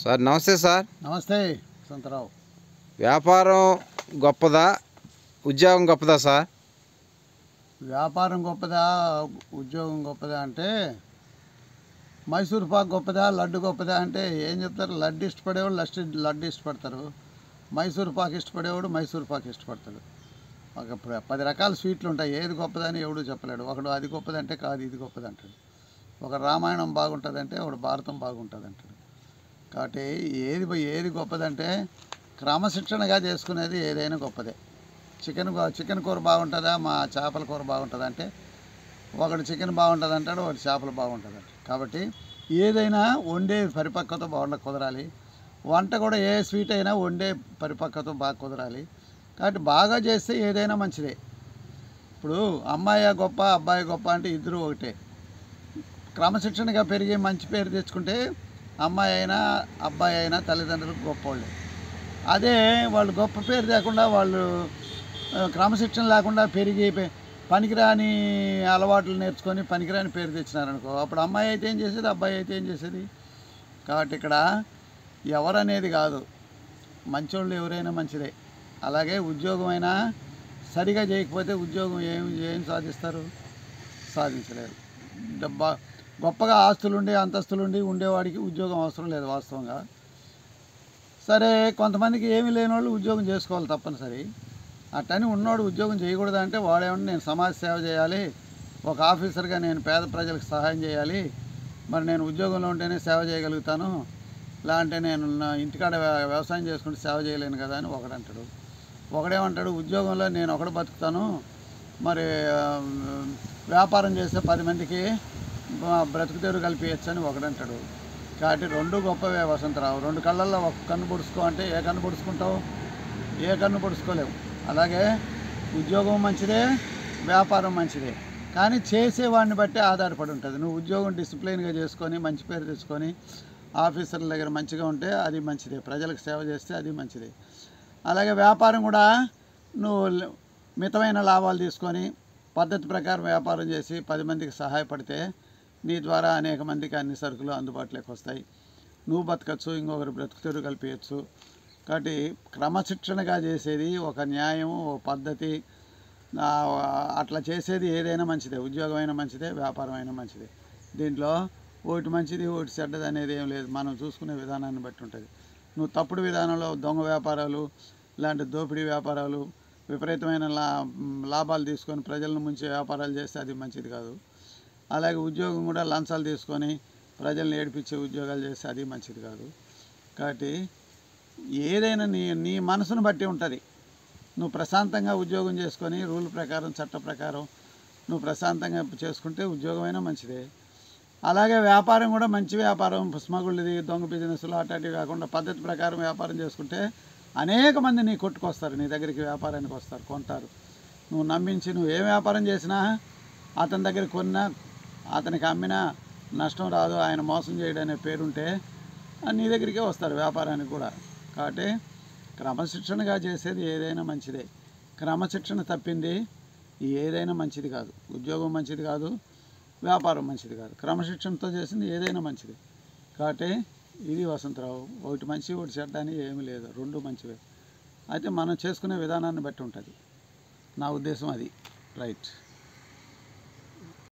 Sir నమస్తే sir. నమస్తే సంతరావు. వ్యాపారం గొప్పదా, ఉద్యోగం గొప్పదా సార్? వ్యాపారం గొప్పదా, ఉద్యోగం గొప్పదా అంటే మైసూర్ పాక్ గొప్పదా, లడ్డు గొప్పదా అంటే ఏం చెప్తారు? లడ్డు ఇష్టపడేవాడు లడ్డు ఇష్టపడతారు, మైసూర్ పాక్ ఇష్టపడేవాడు మైసూర్ పాక్ ఇష్టపడతాడు. ఒక 10 రకాల స్వీట్లు ఉంటాయి, ఏది గొప్పదని ఎవడు చెప్పలేడు. ఒకడు అది గొప్పదంటే కాదు ఇది గొప్పది అంటాడు, ఒక రామాయణం బాగుంటుందంటే ఒకడు భారతం బాగుంటుంది అంటాడు. కాబట్టి ఏది గొప్పదంటే క్రమశిక్షణగా చేసుకునేది ఏదైనా గొప్పదే. చికెన్ కూర బాగుంటుందా, మా చేపల కూర బాగుంటుందా అంటే ఒకడు చికెన్ బాగుంటుంది అంటాడు, ఒకటి చేపలు బాగుంటుంది అంటాడు. కాబట్టి ఏదైనా వండే పరిపక్వత కుదరాలి. వంట కూడా ఏ స్వీట్ అయినా వండే పరిపక్వత బాగా కుదరాలి. కాబట్టి బాగా చేస్తే ఏదైనా మంచిదే. ఇప్పుడు అమ్మాయి గొప్ప అబ్బాయి గొప్ప అంటే ఇద్దరు ఒకటే. క్రమశిక్షణగా పెరిగి మంచి పేరు తెచ్చుకుంటే అమ్మాయి అయినా అబ్బాయి అయినా తల్లిదండ్రులకు గొప్పవాళ్ళు. అదే వాళ్ళు గొప్ప పేరు లేకుండా వాళ్ళు క్రమశిక్షణ లేకుండా పెరిగి పనికిరాని అలవాట్లు నేర్చుకొని పనికిరాని పేరు తెచ్చినారనుకో, అప్పుడు అమ్మాయి అయితే ఏం చేసేది, అబ్బాయి అయితే ఏం చేసేది? కాబట్టి ఇక్కడ ఎవరనేది కాదు, మంచోళ్ళు ఎవరైనా మంచిదే. అలాగే ఉద్యోగం అయినా సరిగా చేయకపోతే ఉద్యోగం ఏం సాధిస్తారు? సాధించలేరు. గొప్పగా ఆస్తులుండి అంతస్తులుండి ఉండేవాడికి ఉద్యోగం అవసరం లేదు వాస్తవంగా. సరే, కొంతమందికి ఏమీ లేని వాళ్ళు ఉద్యోగం చేసుకోవాలి తప్పనిసరి. అట్టని ఉన్నవాడు ఉద్యోగం చేయకూడదు అంటే వాడేమన్నా నేను సమాజ సేవ చేయాలి, ఒక ఆఫీసర్గా నేను పేద ప్రజలకు సహాయం చేయాలి, మరి నేను ఉద్యోగంలో ఉంటేనే సేవ చేయగలుగుతాను, లేదంటే నేను నా ఇంటికాడ వ్యవసాయం చేసుకుంటే సేవ చేయలేను కదా అని ఒకడంటాడు. ఒకడేమంటాడు, ఉద్యోగంలో నేను ఒకడు బతుకుతాను, మరి వ్యాపారం చేస్తే 10 మందికి బ్రతుకు తెరువు కల్పించచ్చు అని ఒకడంటాడు. కాబట్టి రెండు గొప్పవే వసంతరావు. 2 కళ్ళల్లో ఒక కన్ను పొడుచుకో అంటే ఏ కన్ను పొడుచుకుంటావు? ఏ కన్ను పొడుచుకోలేవు. అలాగే ఉద్యోగం మంచిదే, వ్యాపారం మంచిదే, కానీ చేసేవాడిని బట్టి ఆధారపడి ఉంటుంది. నువ్వు ఉద్యోగం డిసిప్లిన్గా చేసుకొని మంచి పేరు తెచ్చుకొని ఆఫీసర్ల దగ్గర మంచిగా ఉంటే అది మంచిదే, ప్రజలకు సేవ చేస్తే అది మంచిదే. అలాగే వ్యాపారం కూడా నువ్వు మితమైన లాభాలు తీసుకొని పద్ధతి ప్రకారం వ్యాపారం చేసి 10 మందికి సహాయపడితే నీ ద్వారా అనేక మందికి అన్ని సరుకులు అందుబాటులోకి వస్తాయి, నువ్వు బతకచ్చు, ఇంకొకరు బ్రతుకు తెరువు కల్పించచ్చు. కాబట్టి క్రమశిక్షణగా చేసేది ఒక న్యాయం, ఒక పద్ధతి, అట్లా చేసేది ఏదైనా మంచిదే. ఉద్యోగం అయినా మంచిదే, వ్యాపారం అయినా మంచిదే. దీంట్లో ఒకటి మంచిది ఒకటి చెడ్డది అనేది ఏం లేదు, మనం చూసుకునే విధానాన్ని బట్టి ఉంటుంది. నువ్వు తప్పుడు విధానంలో దొంగ వ్యాపారాలు, ఇలాంటి దోపిడీ వ్యాపారాలు, విపరీతమైన లాభాలు తీసుకొని ప్రజలను ముంచే వ్యాపారాలు చేస్తే అది మంచిది కాదు. అలాగే ఉద్యోగం కూడా లంచాలు తీసుకొని ప్రజల్ని ఏడిపించే ఉద్యోగాలు చేస్తే అది మంచిది కాదు. కాబట్టి ఏదైనా నీ మనసును బట్టి ఉంటుంది. నువ్వు ప్రశాంతంగా ఉద్యోగం చేసుకొని రూల్ ప్రకారం చట్ట ప్రకారం నువ్వు ప్రశాంతంగా చేసుకుంటే ఉద్యోగమైనా మంచిదే. అలాగే వ్యాపారం కూడా మంచి వ్యాపారం, స్మగుళ్ళది దొంగ బిజినెస్లు అట్లాంటివి కాకుండా పద్ధతి ప్రకారం వ్యాపారం చేసుకుంటే అనేక మంది నీ కొట్టుకొస్తారు, నీ దగ్గరికి వ్యాపారానికి వస్తారు, కొంటారు. నువ్వు నమ్మించి నువ్వు ఏ వ్యాపారం చేసినా అతని దగ్గర కొన్నా అతనికి అమ్మినా నష్టం రాదు, ఆయన మోసం చేయడం అనే పేరుంటే నీ దగ్గరికే వస్తారు వ్యాపారానికి కూడా. కాబట్టి క్రమశిక్షణగా చేసేది ఏదైనా మంచిదే. క్రమశిక్షణ తప్పింది ఏదైనా మంచిది కాదు. ఉద్యోగం మంచిది కాదు, వ్యాపారం మంచిది కాదు. క్రమశిక్షణతో చేసింది ఏదైనా మంచిది. కాబట్టి ఇది వసంతరావు. ఒకటి మంచి ఒకటి చెడ్డ అని ఏమీ లేదు, రెండు మంచివే. అయితే మనం చేసుకునే విధానాన్ని బట్టి ఉంటుంది. నా ఉద్దేశం అది. రైట్.